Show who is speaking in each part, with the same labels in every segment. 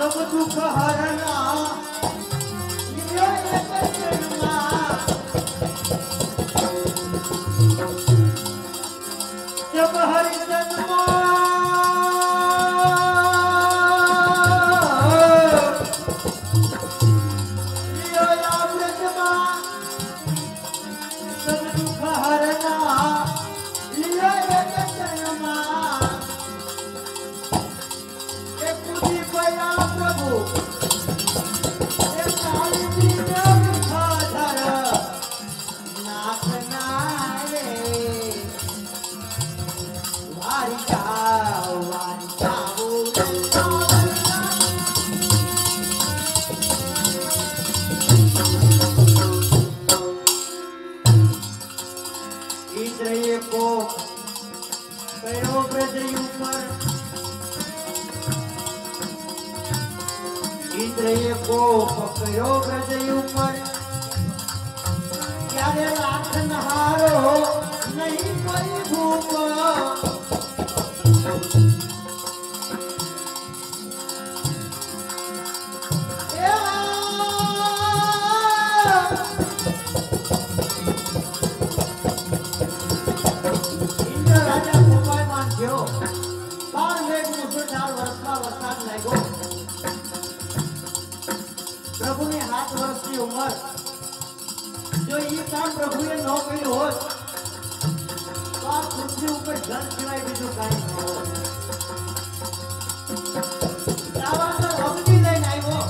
Speaker 1: सब दुख हरना लियो एक जन्मा जब हरि जन्मा लियो अमृतमा सब दुख हरना लियो एक जन्मा एक बुद्धि पया प्रभु एक काली दीन खाधर नाथ नारे वारी जाओ इंद्रिय को करो ब्रज ऊपर इंद्रिय को पकड़ो ब्रज ऊपर क्यारे लाख नहारो नहीं कोई भूख इंद्र राजा गोपाल मान गयो 12 वर्ष का वरसाद लागो प्रभु ने 7 वर्ष की उम्र जो ये काम प्रभु ने न કર્યું હોત તો આ પૃથ્વી ઉપર જલ સિવાય બીજું કાંઈ ન હોત દાવાનો અગ્નિ લઈને આવ્યો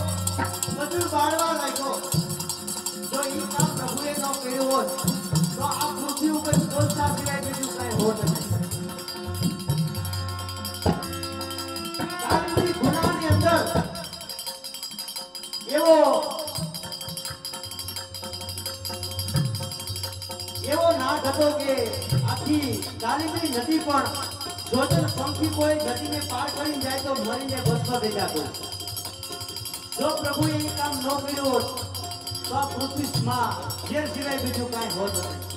Speaker 1: બધું બાળવા લાગ્યો જો ये काम પ્રભુએ ન કર્યું હોત તો આ પૃથ્વી ઉપર કોલસા સિવાય બીજું કાંઈ હોત નહીં કાળની ગુનાની અંદર એવો નાદ હતો કે આખી ગાલીબરી નદી પણ જોજન પંખી કોઈ નદીને પાર કરી જાય તો મરીને ભસ્મ થઈ જતો જો પ્રભુએ એ કામ ન કર્યું હોત તો આ પૃથ્વીમાં ઝેર સિવાય બીજું કાંઈ હોત નહીં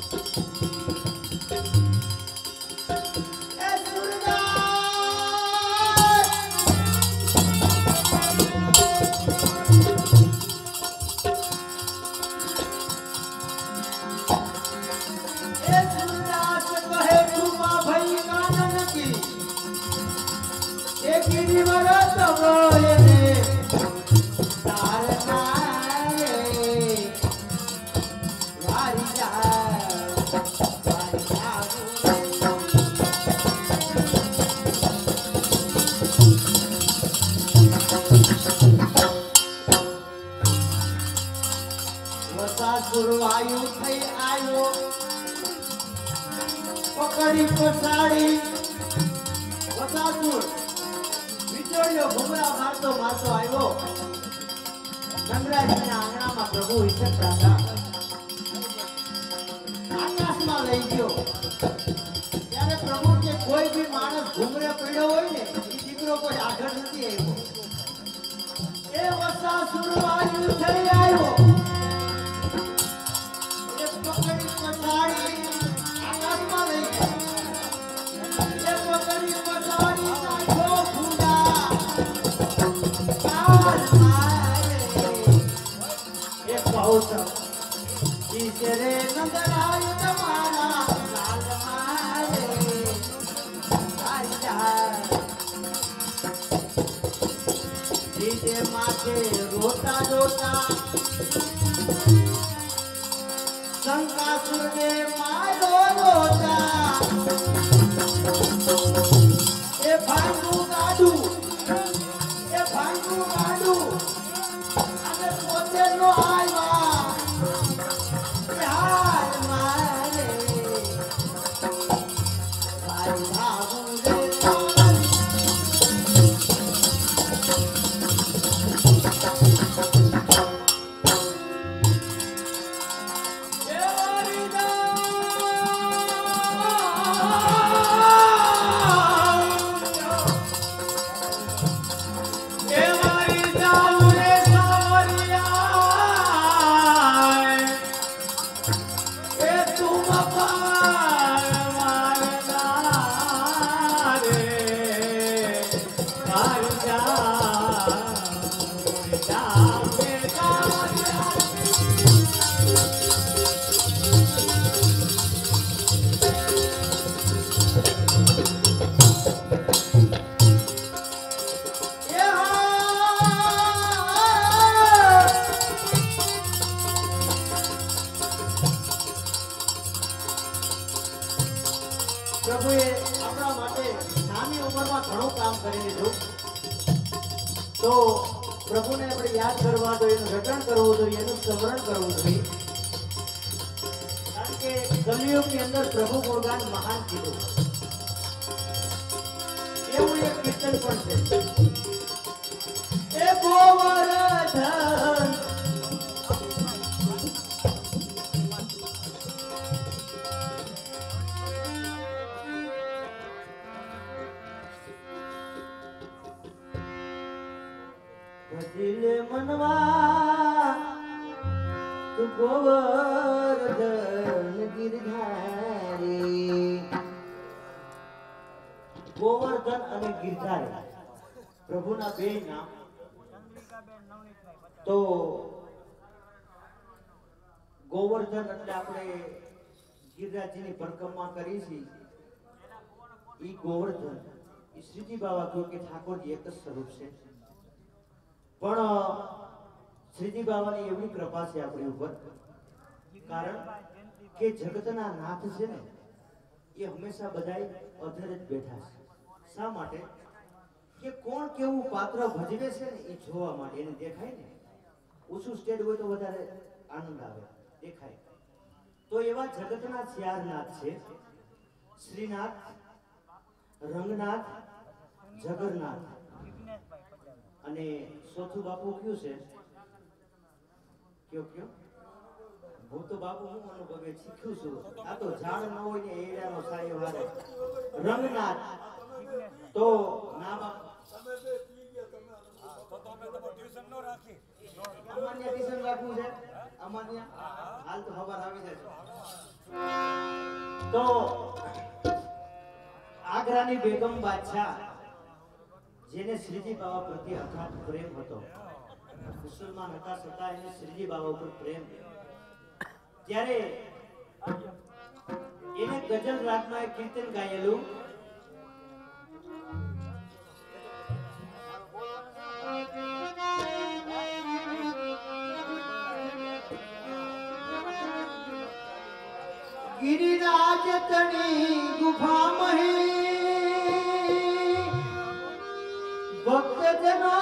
Speaker 1: गुरुवायु थई आयो पकड़ी पछाड़ी वसासुर विचोड़ियो घुमरा मारतो मारतो आयो गंगराजના આંગણામાં પ્રભુ વિચરતા હતા આકાશમાં લઈ ગયો ત્યારે પ્રભુ કે કોઈ બી માણસ ઘુમરે પડ્યો હોય ને એ દીકરો કોઈ આગળ નથી આવ્યો એ વસાસુર વાયુ થઈ આવ્યો पकड़ी पछाड़ी आकाशમાં લઈ ગયો એ પકડી પછાડી નાખ્યો ભૂંડા કાલ મારે એ બહુત ઈશરે નંદરાય તમારા લાલ મારે આજા જીતે માથે રોતા રોતા शंकासुर ने मारो लोटा ए भांगू गाडू अने पोते नो आया हार मारे भाई भागू रे ઘણું કામ કરી લીધું તો પ્રભુને આપણે યાદ કરવા જોઈએ, એનું રટણ કરવું જોઈએ, એનું સ્મરણ કરવું જોઈએ, કારણ કે કલિયુગની અંદર પ્રભુ ગુણગાન મહાન કીધું એવું એક કીર્તન પણ છે, એ ગોવર્ધન ભજીલે મનવા તું ગોવર્ધન ગિરધારી. ગોવર્ધન અને ગિરધારી પ્રભુના બે નામ. તો ગોવર્ધન એટલે આપણે ગિરિરાજની પરિક્રમા કરી છે, ઈ ગોવર્ધન ઈ શ્રીજી બાબા કહ્યું કે ઠાકોરજી એક જ સ્વરૂપ છે, પણ શ્રીજી બાબાની એવી કૃપા છે આપણી ઉપર, કારણ કે જગતના નાથ છે ને એ હંમેશા બધાય અધરે જ બેઠા છે. શા માટે? કે કોણ કેવું પાત્ર ભજવે છે ને એ જોવા માટે, એને દેખાય ને ઊંચું સ્ટેજ હોય તો વધારે આનંદ આવે, દેખાય. તો એવા જગતના ચાર નાથ છે, શ્રીનાથ, રંગનાથ, જગન્નાથ અને ચોથું બાપુ કયું છે? કયો કયો? હું તો બાપુ હું અનુભવે શીખ્યું છું, આ તો ઝાડ ન હોય ને એડાનો સાયો વારે. રંગનાથ તો નામ અમાન્ય ટ્યુશન રાખવું છે, અમાન્ય હાલ તો ખબર આવી જાય. તો આગ્રાની બેગમ બાદશાહ જેને શ્રીજી બાબા પ્રત્યે અગાધ પ્રેમ હતો, મુસલમાન હતા છતાં એને શ્રીજી બાબા ઉપર પ્રેમ, ત્યારે એને ગઝલ રાગમાં એક કીર્તન ગાયેલું, गिरिराज तणी गुफा मही भक्त जनो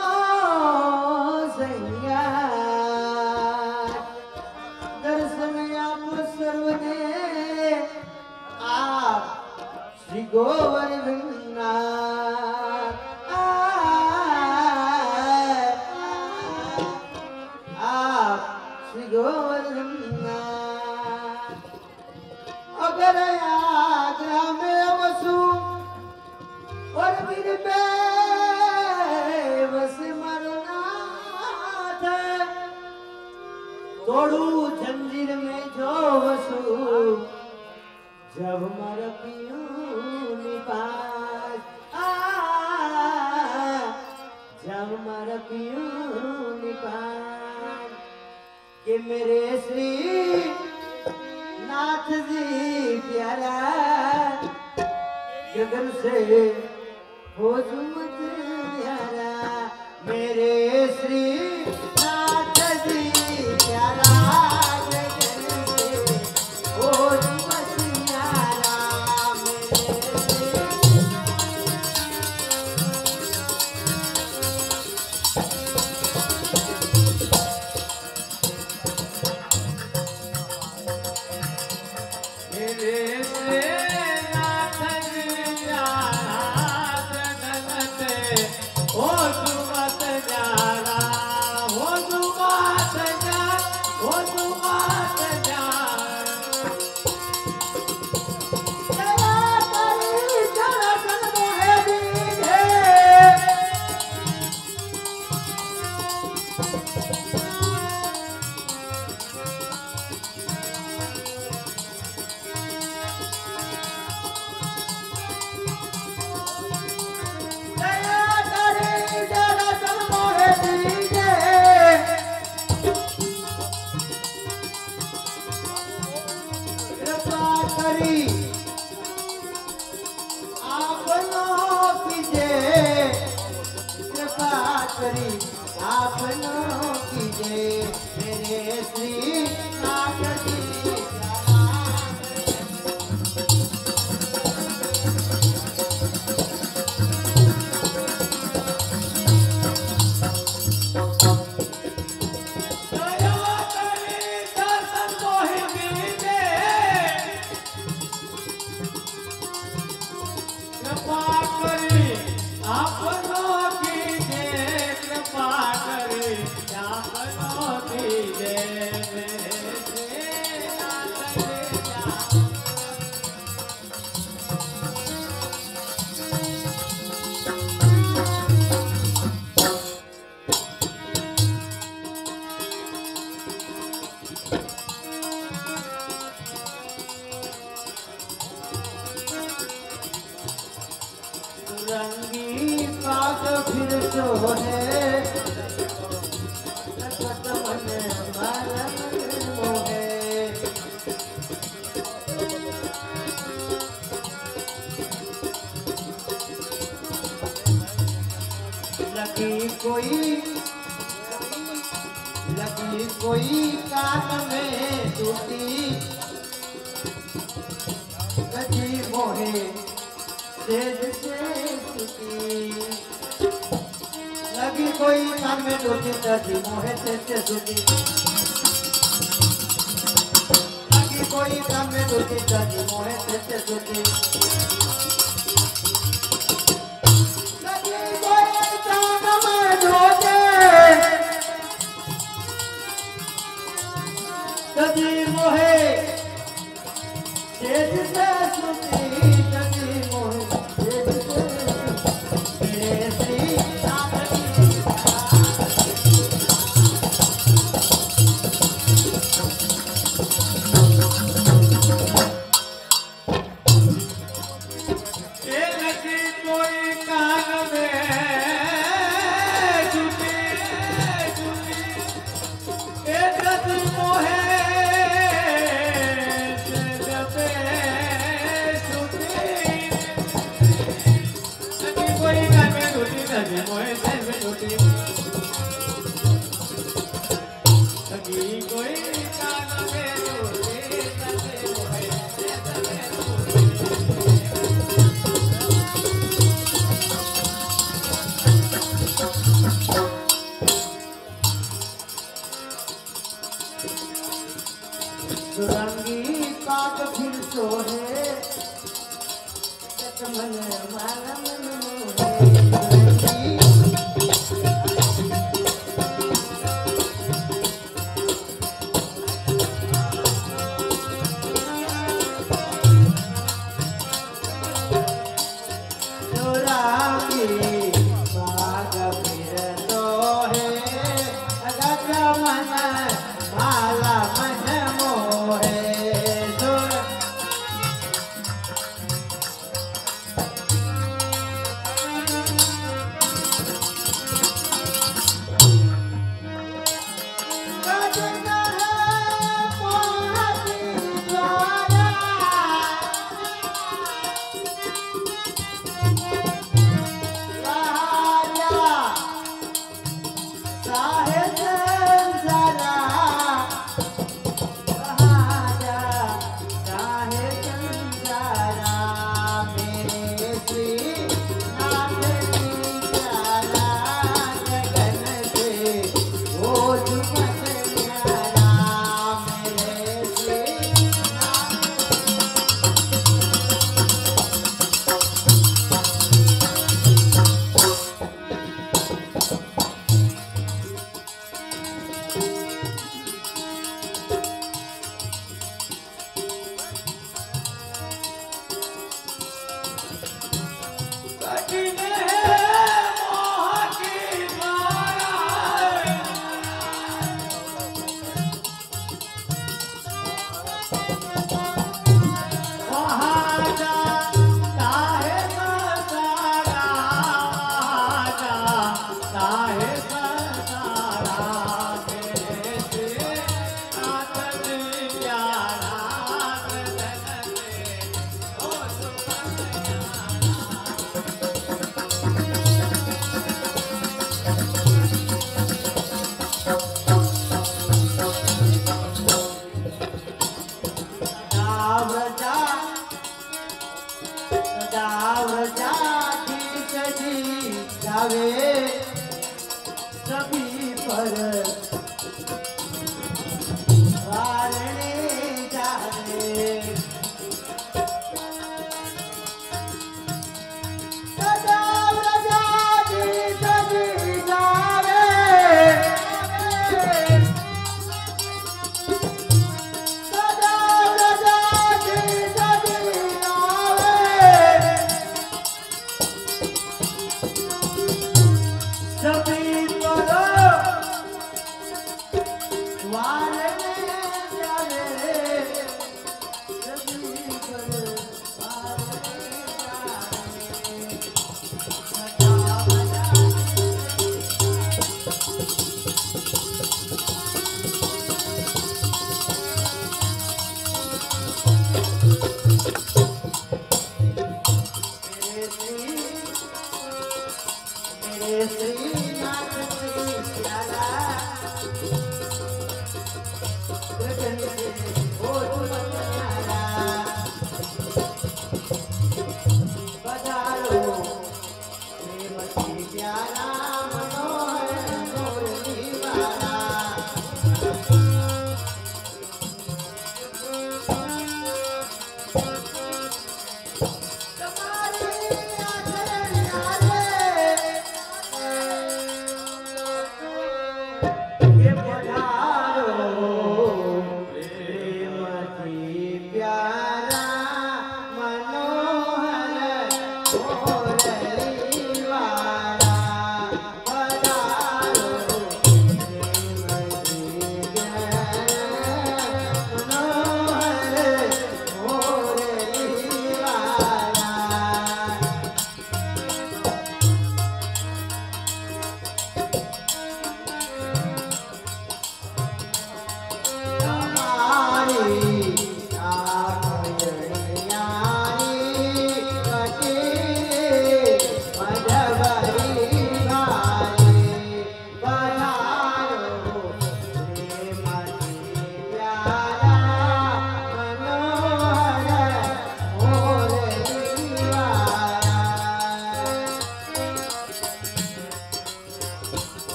Speaker 1: सैया दर्शन आप सर्वने आप श्री गोवर्धननाथ आप श्री गोवर्धननाथ. अगर आगरा में वसु और बिन पे वस मरना था, तोड़ू जंजीर में जो वसु जब मर पियूं निपास, जब मर पियूं निपास के मेरे श्री नाथ जी प्यारा गगन से हो जुमत प्यारा, मेरे श्री नाथ जी प्यारा गगन से हो जुमत प्यारा, रंगी पाग फिर सो है मन मरम मोहे लगी कोई कान में टूटी लगी मोहे लगी कोई कान में टूटी दर्दी मोहे से सुती लगी कोई कान में टूटी दर्दी मोहे से सुती लगी कोई कान में टूटी दर्दी मोहे से सुती रंगी काट फिर सोहे मन मालम सभी पर वारणे जाने सदा व्रजा की सभी जाने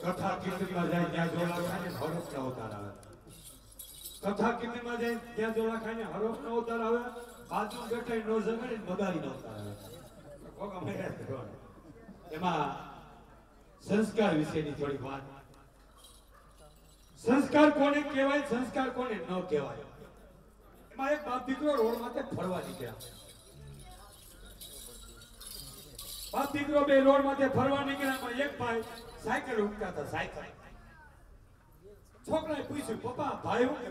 Speaker 2: કથા કીર્તનમાં જાય ત્યાં જોલા ખાઈને હરોખ ના ઉતાર આવે. કથા કીર્તનમાં જાય ત્યાં જોલા ખાઈને હરોખ ના ઉતાર આવે. બાજુ બેઠા નો જગાડી મદારી નો ઉતાર આવે. કોક અમે એમાં સંસ્કાર વિશેની થોડી વાત. સંસ્કાર કોને કહેવાય, સંસ્કાર કોને ન કહેવાય. એમાં એક બાપ દીકરો રોડ માથે ફરવા નીકળ્યા. બાપ દીકરો બે રોડ માથે ફરવા નીકળ્યા. એક ભાઈ સાયકલ ઉકતા હતા. સાયકલ છોકરાએ પૂછ્યું, પપ્પા ભાઈ શું કરે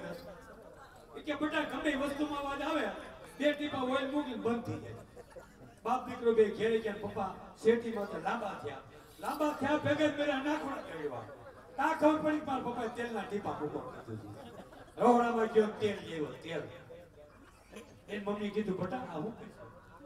Speaker 2: છે? કે બેટા ગમે વસ્તુમાં અવાજ આવે બે ટીપા ઓઇલ મૂકીને બંધ થઈ જાય. બાપ દીકરો બે ઘેરે ગયા. પપ્પા શેઠીમાં તો લાંબા થયા ભેગા પેલા નાખોડા કરવા. તા ખબર પડી મારા પપ્પા તેલના ટીપા મૂકો કીધું. રહોડામાં ગયો તેલ લેવો. તેલ એની મમ્મી કીધું, બેટા આ શું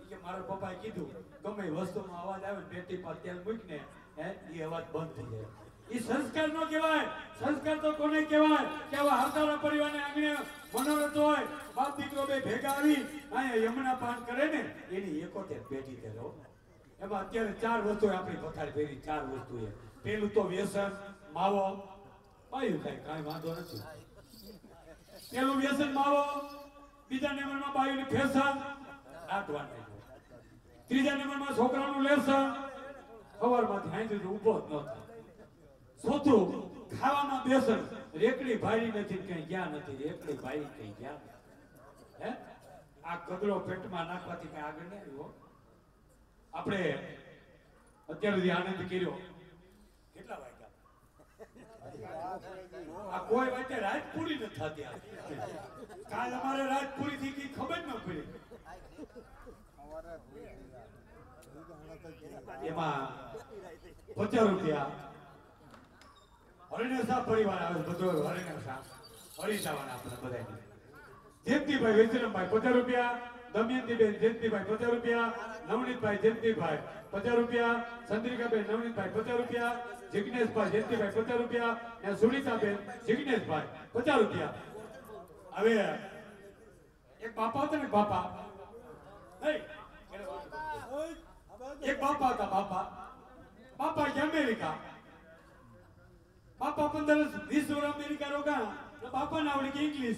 Speaker 2: કે મારા પપ્પાએ કીધું ગમે વસ્તુમાં અવાજ આવે બે ટીપા તેલ મૂકીને એ અવાજ બંધ થઈ જાય. એ સંસ્કાર નો કહેવાય. સંસ્કાર તો કોને કહેવાય કે આવા હરતારા પરિવારને આંગણે મનોરથ હોય, બાપ દીકરો બે ભેગા આવી અહીંયા યમુના પાન કરે ને એની એકોતેર પેટી છે. એમાં અત્યારે 4 વસ્તુ આપણી પથારી ફેરી. 4 વસ્તુ એ પેલું તો વ્યસન, માવો, પાયું ખાય કાંઈ વાંધો નથી. પેલું વ્યસન માવો, બીજા નંબરમાં બાયુની ફેશન દાટવાની, ત્રીજા નંબરમાં છોકરાનું લેસન સવારમાંથી હાંજે ઊભો જ ન થાય. ચોથું ખાવામાં બેસન, રેકડી ભારી નથી કઈ ગયા નથી. રેકડી ભારી કઈ ગયા હે આ કદડો પેટમાં નાખવાથી કઈ આગળ નહીં આવ્યો. આપણે અત્યાર સુધી આનંદ કર્યો. કેટલા વાગ્યા? આ કોઈ વાતે રાત પૂરી નથી થતી. કાલ અમારે રાત પૂરી થઈ ગઈ ખબર ન પડી. એમાં 50 રૂપિયા હરિણેશા પરિવાર આવે. બધો હરિણેશા હરિશાવાના આપણે બધાને. જયંતિભાઈ વેચરમભાઈ 50 રૂપિયા, દમયંતીબેન જયંતિભાઈ 50 રૂપિયા, નવનીતભાઈ જયંતિભાઈ 50 રૂપિયા, ચંદ્રિકાબેન નવનીતભાઈ 50 રૂપિયા, જિગ્નેશભાઈ જયંતિભાઈ 50 રૂપિયા અને સુનિતાબેન જિગ્નેશભાઈ 50 રૂપિયા. હવે એક બાપા હતા ને, બાપા એક બાપા હતા. બાપા કે અમેરિકા. બાપા 15-20 વર્ષ અમેરિકા રોકા. બાપાને આવડી ગઈ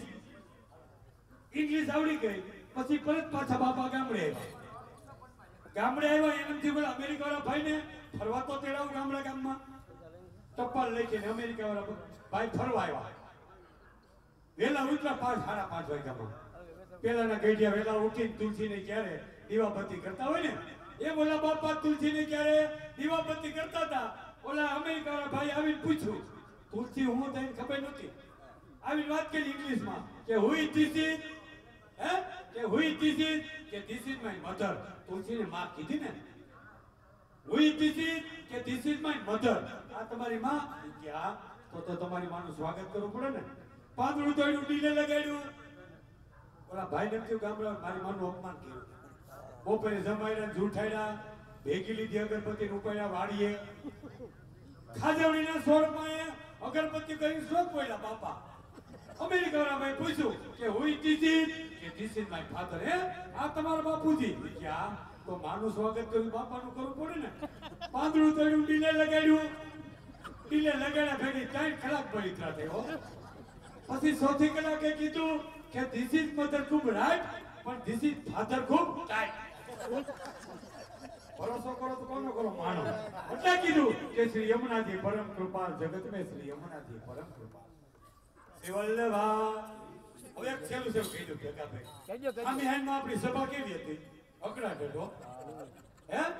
Speaker 2: ઇંગ્લિશ આવડી ગઈ. પછી પરત પાછા બાપા ગામડે આવ્યા. એનાથી બોલા અમેરિકા વાળા ભાઈ ને ફરવા તો તેડાવું ગામમાં. ટપાલ લઈ જઈને અમેરિકા વાળા ભાઈ ફરવા આવ્યા. વેલા ઉતરા 5-5:30 વાગ્યામાં. પેલાના ગઈડિયા વેલા ઉઠીને તુલસીને ક્યારે દીવાબત્તી કરતા હોય ને, એ બોલા બાપા તુલસીને ક્યારે દીવાબત્તી કરતા હતા. ઓલા અમેરિકા વાળા ભાઈ આવીને પૂછ્યું, તુલસી હું તને ખબર નથી. આવીને વાત કરી ઇંગ્લિશમાં કે હુ ઇઝ ધીસ ઇઝ, કે હુ ઇઝ ધીસ ઇઝ, કે ધીસ ઇઝ માય મધર. તુલસીને માં કીધી ને, હુ ઇઝ ધીસ ઇઝ, કે ધીસ ઇઝ માય મધર. આ તમારી માં? કે હા. તો તમારી માનું સ્વાગત કરવું પડે ને. પાંદડું તોડ્યું, ડીલે લગાડ્યું. ઓલા ભાઈ ને થયું ગામડા મારી માનું અપમાન કર્યું. બપોરે જમાઈને જૂઠાડ્યા, ભેગી લીધી અગરબત્તી ઉપાડ્યા વાડીએ. ખાજવણીના સ્વરૂપમાં અગરબત્તી કરી શોક પડ્યા. બાપા અમેરિકા વાળા ભાઈ પૂછ્યું કે હુ ઇઝ ધીસ ઇઝ, કે ધીસ ઇઝ માય ફાધર. આ તમારા બાપુજી? કે હા. તો માનું સ્વાગત કર્યું, બાપાનું કરવું પડે ને. પાંદડું તોડ્યું, ડીલે લગાડ્યું. ડીલે લગાડ્યા ભેગી 3 કલાક બળીતરા થયો. પછી 4થી કલાકે કીધું કે ધીસ ઇઝ મધર ખૂબ રાઈટ, પણ ધીસ ઇઝ ફાધર ખૂબ ટાઈટ. ભરોસો કરો તો કોનો કરો? માનો. એટલે કીધું કે શ્રી યમુનાજી પરમ કૃપાલ, જગત મેં શ્રી યમુનાજી પરમ કૃપાલ. શ્રી વલ્લભા. હવે એક છેલ્લું કીધું ભેગા ભાઈ. આમી હાઈમાં આપણી સભા કેવી હતી? અકડા ઢેઢો.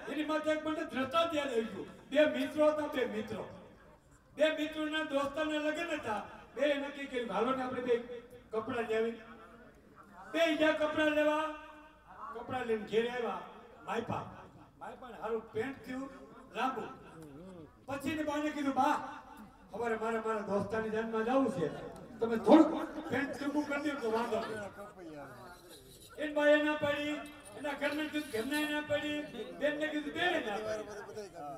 Speaker 2: એની માથે એક મને દ્રષ્ટા ધ્યાન આવ્યું. 2 મિત્રો હતા. 2 મિત્રોના દોસ્તારના લગ્ન હતા. 2 નક્કી કર્યું હાલો ને આપણે 2 કપડા લેવી. 2 જ્યાં કપડા લેવા, કપડા લઈને ઘેરે આવ્યા. માયપા હારું પેન્ટ થયું લાંબુ. પછી ને બાને કીધું, બા ખબર મારા દોસ્તાની જાનમાં જવું છે, તમે થોડુંક પેન્ટ ટૂંકું કરી દો તો વાંધો નહીં. એન બાએ ના પાડી, એના ઘરને કીધું ઘરના ના પાડી, બેનને કીધું બેને ના પાડી.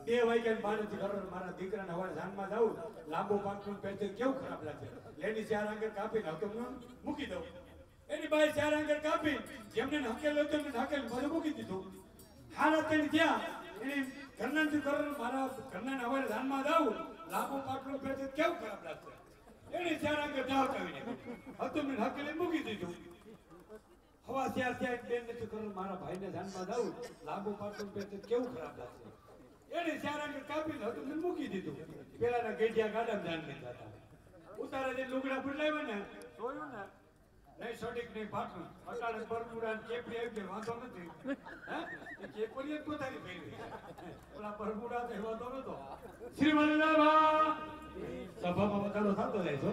Speaker 2: 2 વાગ્યા બાનેથી ઘર મારા દીકરાને હવે જાનમાં જવું, લાંબુ પાકનું પેન્ટ કેવું ખરાબ લાગે. લેડી 4 આંગળ કાપીને હકમ મૂકી દઉં. એની બાએ 4 આંગળ કાપી જેમને હકેલ હતો ને હકેલ બધું મૂકી દીધું. હારા તેને ત્યાં એને ઘરના થી કરો મારા ઘરના હવે ધ્યાનમાં જાઉં લાંબો પાટલો પહેરે કેવું ખરાબ લાગશે એને ત્યાં આગળ જાવ કાવીને હતું મેં હકેલી મૂકી દીધું હવા ત્યાં બેન નથી કરો મારા ભાઈને ધ્યાનમાં જાઉં લાંબો પાટલો પહેરે કેવું ખરાબ લાગશે એને ત્યાં આગળ કાપીને હતું મેં મૂકી દીધું પેલાના ગેડિયા ગાડામાં ધ્યાન નહીં થતા ઉતારે જે લુગડા બદલાવ્યા ને જોયું ને નહીં સોડિક નહીં પાટલું અટાણે બરમુડા ને કેપરી આવી ગઈ વાંધો નથી હે એ કેપરી જ પોતાની પહેરવી ઓલા બરમુડા તો વાંધો નતો શ્રી મલ્લાભા સભામાં વધારો થતો જાય છો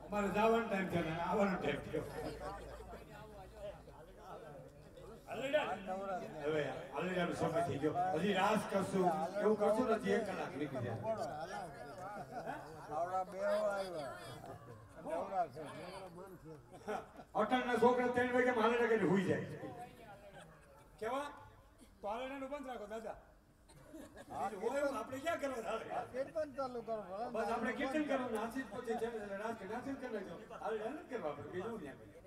Speaker 2: અમારે જવાનો ટાઈમ થયો ને આવવાનો ટાઈમ થયો હવે આલેડાનો સમય થઈ ગયો હજી રાસ કરશું એવું કરશું નથી 1 કલાક નીકળી જાય અટણના છોકરા 3 વાગે આલેડા કરીને હુઈ જાય કેવા તો આલેડાનું બંધ રાખો દાદા આપણે ક્યાં કરવા કીર્તન ચાલુ કરો બસ આપણે કીર્તન કરવાનું નાચી પછી છે રાસ કે નાચી કરી લેજો આલેડા નથી કરવા આપણે બીજું ન્યા કરીએ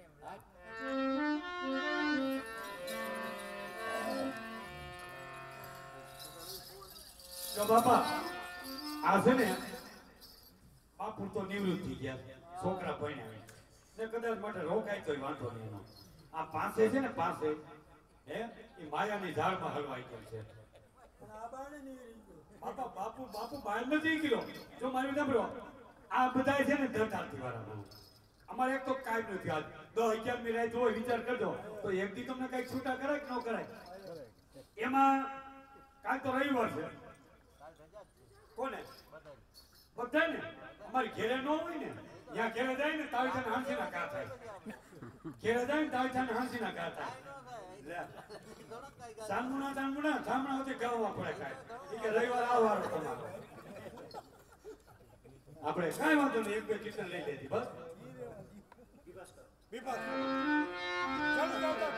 Speaker 2: જો બાપા આ છે ને બાપુ તો નિવૃત્ત થઈ ગયા છોકરા ભણ્યા ને કદાચ માટે રોકાય તોય વાંધો નહીં એનો આ પાસે છે ને પાસે હે એ માયાની ઝાડમાં હલવાઈ ગયો છે બાપા બાપુ બાપુ બહાર નથી ગયો જો મારી સાંભળો આ બધા છે ને ધરતાલથી વાળા અમારે એક તો કાંઈ નથી આજ 10-11 ની રાત હોય વિચાર કરજો તો એક દી તમને કઈક છૂટા કરાય કે ન કરાય એમાં કાલ તો રવિવાર છે કોને બધા ને અમારી ઘેરે ન હોય ને ત્યાં ઘેરે જાય ને તાવી થાને હાંસી ના કા થાય ઘેરે જાય ને તાવી થાને હાંસી ના કા થાય સામુણા હોતી ગાવવા પડે કાંઈ એ કે રવિવાર આવવાનો તમારો આપણે કાંઈ વાંધો નહીં 1-2 કિશન લઈ લેતી બસ વિપાસ ચાલો જાતા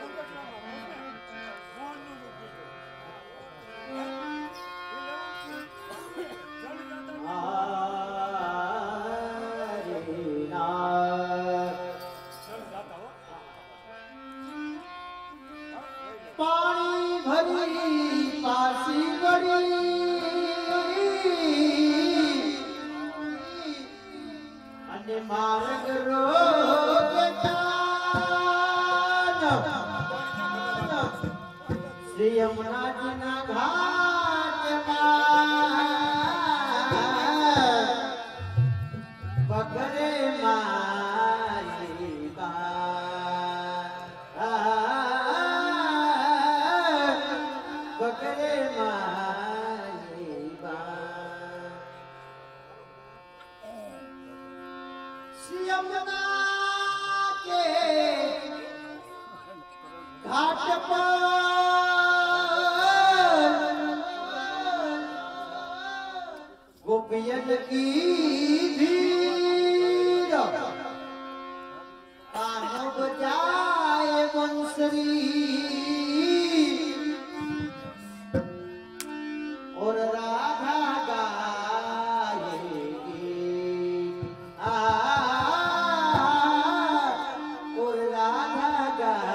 Speaker 1: પાણી ભરી પાસી વળી અને માર્ગ શ્રી યમુનાજીના ઘાટમાં પગરે મારી પગરે મારી શ્રી યમુના કે घाट पर गोपियन की भीड़ तानो बजाए बंसरी और राधा गाएगी और Radha गाएगी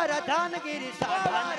Speaker 1: Waradan Giri Sadhan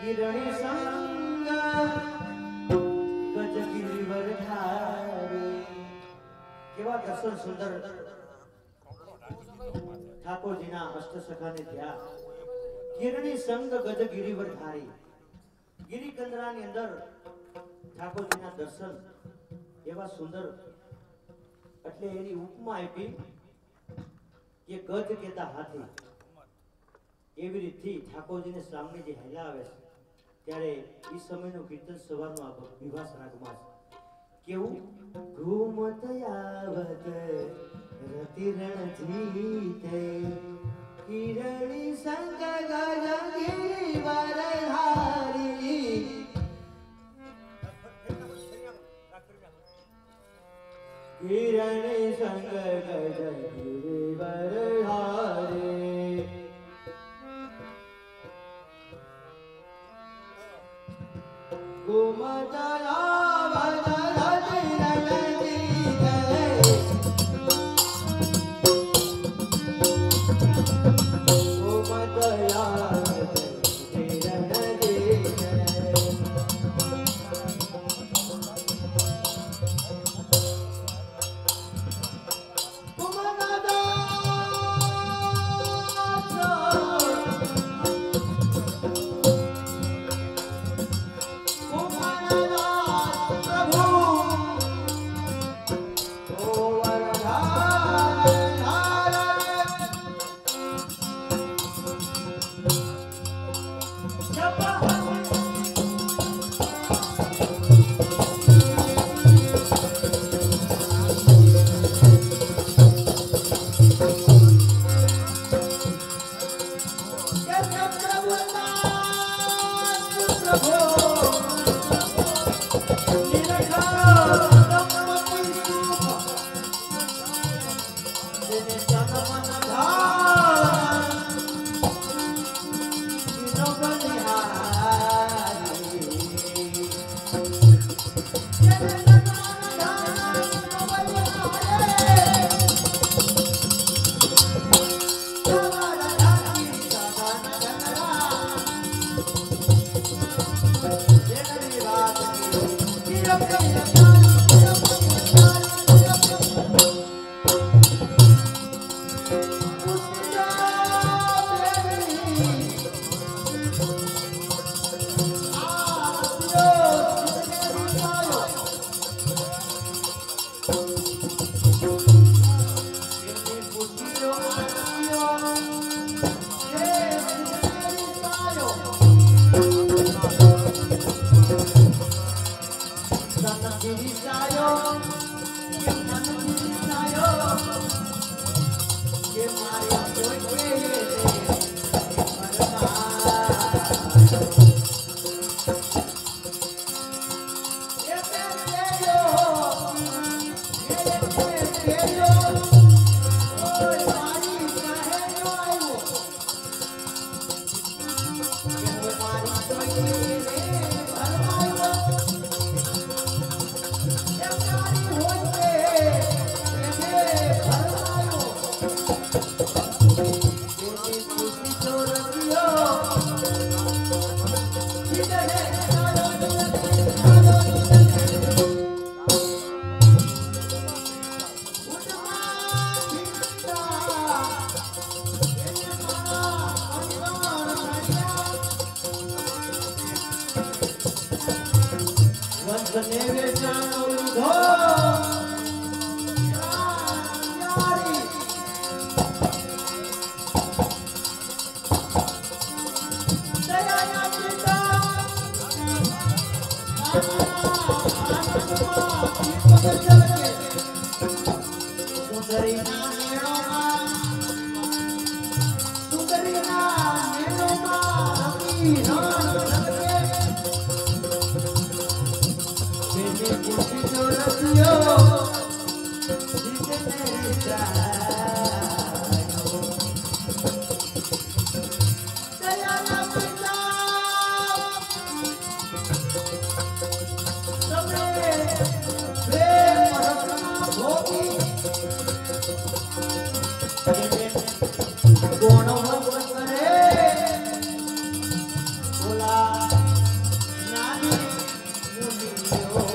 Speaker 1: Kirni संग गजगिरी वरधारी केवा दर्शन सुंदर ઠાકોરજીના અષ્ટસખાને થયા કિરણી સંગ ગજગિરી વરધારી ગિરિકંદરાની અંદર ઠાકોરજીના દર્શન એવા સુંદર એટલે એની ઉપમા આપી કે ગજ કેતા હાથી એવી રીતથી ઠાકોરજીને સામે જે હેલાવે છે ત્યારે એ સમયનું કીર્તન સવારનો આ વિવાસ રાગમાં કેવું ઘૂમત આવત રતિ રણજીતે કિરણી સંગ ગજગિરી વરધારી કિરણી સંગ ગજગિરી વરધારી ઘૂમત આવત રતિ રણજીતે કોણ વગર કરે બોલા નાની મુનિયો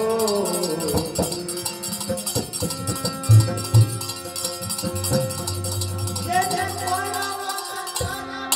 Speaker 1: જે જે કોઈના વાસના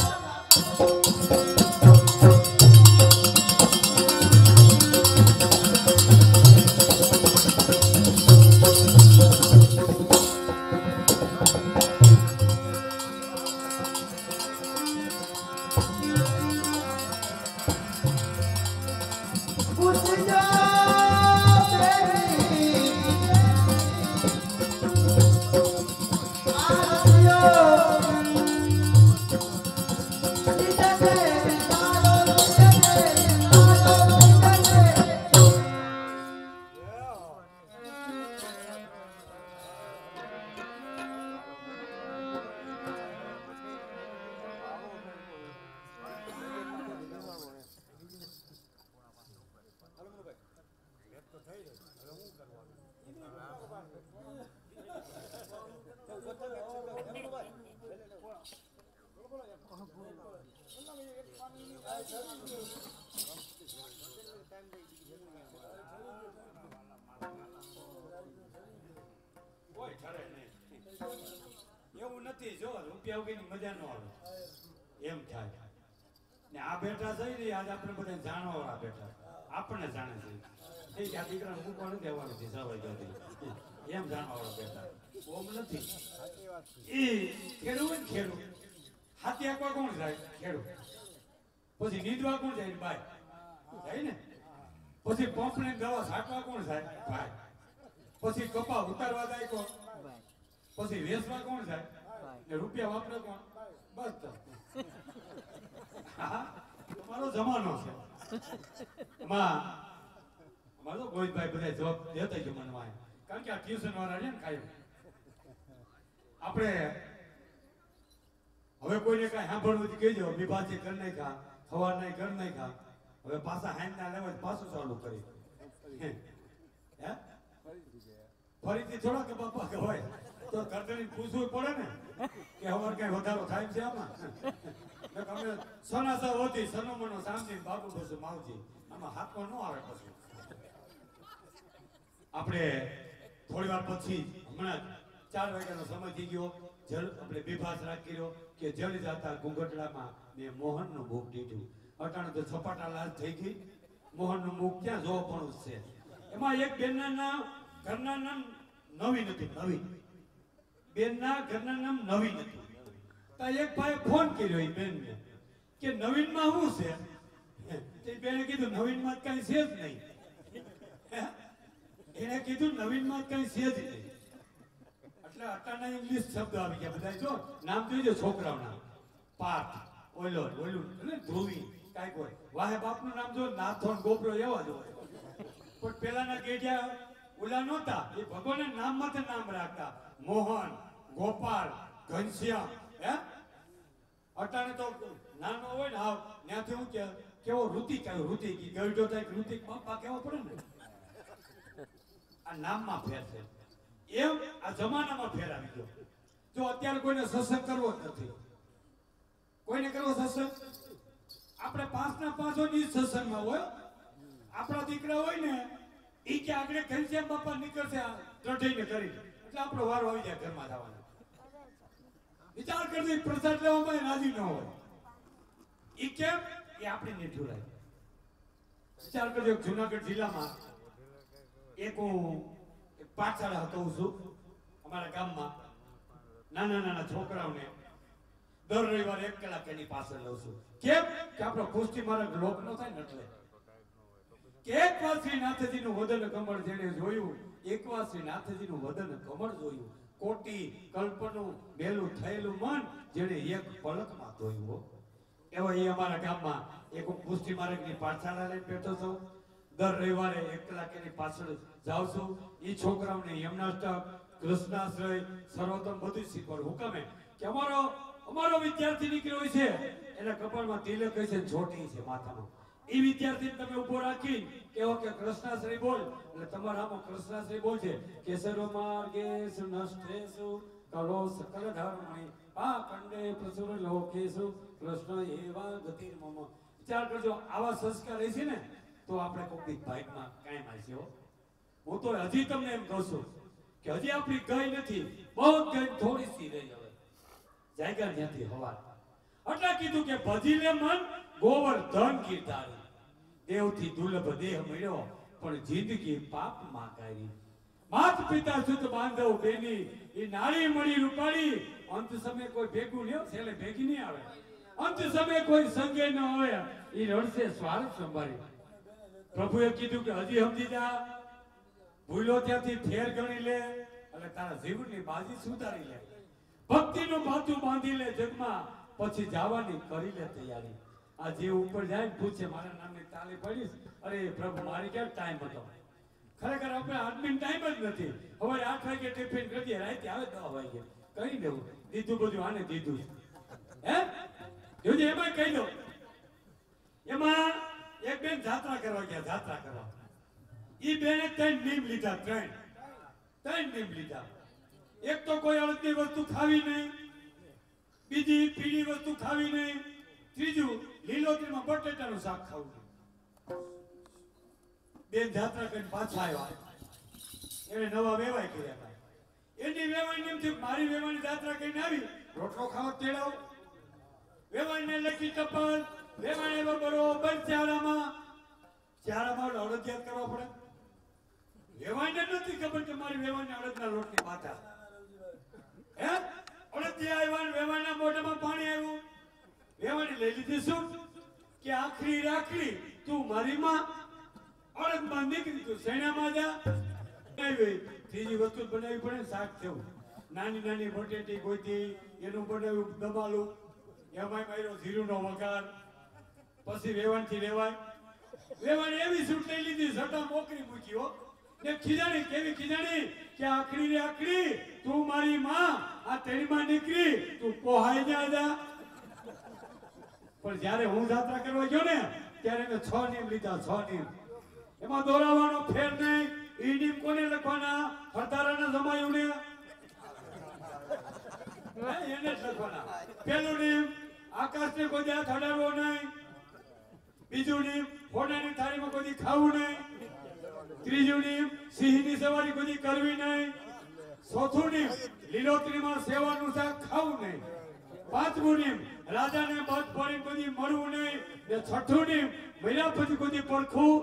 Speaker 2: કોઈ ઠરે નહીં. એવું નથી જો રૂપિયા વગરની મજા ન આવે એમ થાય ને આ બેઠા થઈ ને આજે આપણે બધા જાણવા બેઠા આપણને જાણે છે એ આ દીકરાને મૂકવા નથી દેવાનું છે સવાઈ જતી એમ જાણવા બેઠા ઓમ નથી એ ખેડૂત ને ખેડૂત હાથી આપવા કોણ જાય ખેડૂત પછી નીંદવા કોણ જાય ભાઈ જાય ને પછી પંપને દવા છાંટવા કોણ જાય ભાઈ પછી કપા ઉતારવા જાય કોણ પછી વેચવા કોણ જાય ને રૂપિયા વાપરે કોણ બસ તો હા તમારો જમાનો છે અમારો ગોવિંદભાઈ બધા જવાબ દેતા છે મને વાય કારણ કે આ ટ્યુશન વાળા છે ને કાયમ આપણે હવે કોઈને કઈ સાંભળવું કહેજો વિભાજે કરી નાખ્યા સવાર નહીં કરી નાખ્યા હવે પાછા હાઈન ના લેવા પાછું ચાલુ કરી હે ફરીથી થોડા કે બાપા કે હોય તો કરતરી પૂછવું પડે ને કે હવાર કઈ વધારો થાય છે આમાં અમે સનાસા હોતી સનોમનો શાંતિ બાબુ બસ માવજી આમાં હાથમાં ન આવે પછી આપણે થોડી વાર પછી હમણાં 4 વાગ્યાનો સમય થઈ ગયો જલ આપણે બેભાસ રાખી રહ્યો કે જલ જાતા ઘૂંઘટડામાં મેં મોહનનું મુખ દીધું અટાણે તો છપાટા લાલ થઈ ગઈ મોહનનું મુખ ક્યાં જોવા પણ છે એમાં એક બેનના ઘરના નામ નવીન હતું નવીન બેનના ઘરના નામ નવીન હતું તો એક ભાઈ ફોન કર્યો એ બેનને કે નવીનમાં શું છે તે બેને કીધું નવીનમાં કઈ છે જ નહીં એને કીધું નવીનમાં કઈ છે જ નહીં એટલે અટાના ઇંગ્લિશ શબ્દ આવી ગયા બધા જો નામ જોઈજો છોકરાઓના પાર્થ ઓલો ઓલું એટલે ધ્રુવી કાંઈક હોય વાહે બાપનું નામ જો નાથોન ગોપરો એવા જ હોય પણ પેલાના ગેડિયા ઓલા નહોતા એ ભગવાનના નામમાંથી નામ રાખતા મોહન ગોપાલ ઘનશ્યામ હે અટાણે તો નાનો હોય ને હા ત્યાંથી હું કેવો ઋતિક આવ્યો ઋતિક ગઈડો થાય ઋતિક બાપા કેવો પડે ને આ નામમાં ફેર છે એમ આ જમાનામાં ફેર આવી ગયો જો અત્યારે કોઈને સત્સંગ કરવો જ નથી કોઈને કરવો સત્સંગ આપણે 5 ના 5 ની સત્સંગમાં હોય આપણા દીકરા હોય ને ઈ કે આગળ ઘનશ્યામ બાપા નીકળશે ચઢીને કરી એટલે આપણો વારો આવી જાય ઘરમાં જવાનો વિચાર કરજો પ્રસાદ લેવામાં રાજી ન હોય ઈ કેમ એ આપણી નિઠુરાય વિચાર કરજો જુનાગઢ જિલ્લામાં એક પાઠશાળા કહું છું અમારા ગામમાં નાના નાના છોકરાઓને દર રવિવારે 1 કલાક એની પાછળ લઉં છું કેમ કે આપણો કુસ્તી માર્ગ લોક ન થાય ને એટલે કે એકવાર શ્રી નાથજીનું વદન કમળ જેને જોયું એકવાર શ્રી નાથજીનું વદન કમળ જોયું કોટી કલ્પનું મેલું થયેલું મન જેને એક પલકમાં ધોયું એવો એ અમારા ગામમાં એક કુસ્તી માર્ગની પાઠશાળા લઈને બેઠો છું દર રવિવારે 1 કલાક એની પાછળ જાઉં છું એ છોકરાઓને યમનાષ્ટક કૃષ્ણાશ્રય સર્વોત્તમ બધું શીખવાડું હુકમે કે અમારો વિદ્યાર્થી નીકળ્યો છે એના કપાળમાં તિલક છે છોટી છે માથામાં એ વિદ્યાર્થી તમે ઉભો રાખી કેવો કે કૃષ્ણાશ્રય બોલ એટલે તમારા આમાં કૃષ્ણાશ્રય બોલ છે કેસરો માર્ગેષુ નષ્ટેષુ કરો સકલ ધર્મણી પાખંડે પ્રસુર લોકેશુ કૃષ્ણ એવા ગતિર મમ. વિચાર કરજો, આવા સંસ્કાર હશે ને તો આપણે કોઈક ભાગમાં કાયમ આવશે હો. હું તો હજી તમને એમ કહું છું કે હજી આપણી ગઈ નથી, બહુ ગઈ થોડી સી રહી. હવે જાયગા ત્યાંથી હવા એટલે કીધું કે ભજી લે મન ગોવર્ધન કીર્તારી. દેવથી દુર્લભ દેહ મળ્યો પણ જિંદગી પાપમાં કાઢી. માત પિતા સુત બાંધવ બેની એ નાળી મળી રૂપાળી. અંત સમય કોઈ ભેગું લ્યો છેલ્લે ભેગી નહીં આવે. અંત સમય કોઈ સંગે ન હોય એ રડશે સ્વાર્થ સંભાળી. પ્રભુએ કીધું કે હજી સમજી જા, ભૂલો ત્યાંથી ફેર ગણી લે અને તારા જીવનની બાજી સુધારી લે. ભક્તિનું માથું બાંધી લે જગમાં, પછી જવાની કરી લે તૈયારી. આ જીવ ઉપર જાય ને પૂછે મારા નામની તાલી પડીશ, અરે પ્રભુ મારી ક્યાં ટાઈમ હતો. ખરેખર આપણે આદમી ટાઈમ જ નથી. હવે 8 વાગે ટિફિન કરીએ, રાતે આવે 10 વાગે કહી દેવું દીધું બધું આને દીધું હે જોજે. એમાં કહી દો, એમાં એક બેન જાત્રા કરવા ગયા, જાત્રા કરવા. ઈ બેને 3 નીમ લીધા, 3 નીમ લીધા. એક તો કોઈ અળદની વસ્તુ ખાવી નહીં, બીજી પીળી વસ્તુ ખાવી નહીં, ત્રીજું લીલોતરીમાં બટેટાનું શાક ખાવું નહીં. બેન જાત્રા કરીને પાછા આવ્યા, એને નવા વેવાય કર્યા હતા. એની વેવાય નિયમથી મારી વેવાની જાત્રા કરીને આવી, રોટલો ખાવા તેડાવ. વેવાઈને લખી ટપાલ, વેવાઈને બરોબર ચારામાં અડદિયાત કરવા પડે. વેવાઈને નથી ખબર કે મારી વેવાઈને અડદના લોટની પાટા હે. અડદિયા આવ્યા ને વેવાઈના મોઢામાં પાણી આવ્યું. વેવાઈને લઈ લીધી શું કે આખરી રાખડી તું મારી માં, અડદમાં નીકળી તું શેણામાં જા. ત્રીજી વસ્તુ બનાવી પડે, શાક થયું. નાની નાની બટેટી ગોતી, એનું બનાવ્યું દબાલું, એમાં માર્યો જીરુંનો વઘાર. પછી વેવાણથી વેવાય, વેવાણે એવી સૂટ લઈ લીધી, સટા મોકરી મૂકી હો. ને ખીજાણી, કેવી ખીજાણી કે આખરી રે આખરી તું મારી માં, આ તેણીમાં નીકળી તું પોહાઈ જા. પણ જ્યારે હું જાત્રા કરવા ગયો ને ત્યારે મેં 6 નીમ લીધા, 6 નીમ. એમાં દોરાવાનો ફેર નહીં. ઈ નીમ કોને લખવાના? હરતારાના જમાયું ને એને જ લખવાના. પેલું નીમ આકાશને કોઈ હાથ અડાડવો નહીં. બીજું નીમ ફોડાની થાળીમાં કોઈ ખાવું નહીં. ત્રીજું નીમ સિંહની સવારી કોઈ કરવી નહીં. ચોથું નીમ લીલોતરીમાં સેવાનું શાક ખાવું નહીં. પાંચમું નીમ રાજાને બધ પડી કોઈ મળવું નહીં. ને છઠ્ઠું નીમ મહિના પછી કોઈ પડખું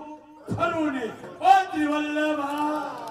Speaker 2: ફરવું નહીં. ઓ ત્રિવલ્લભા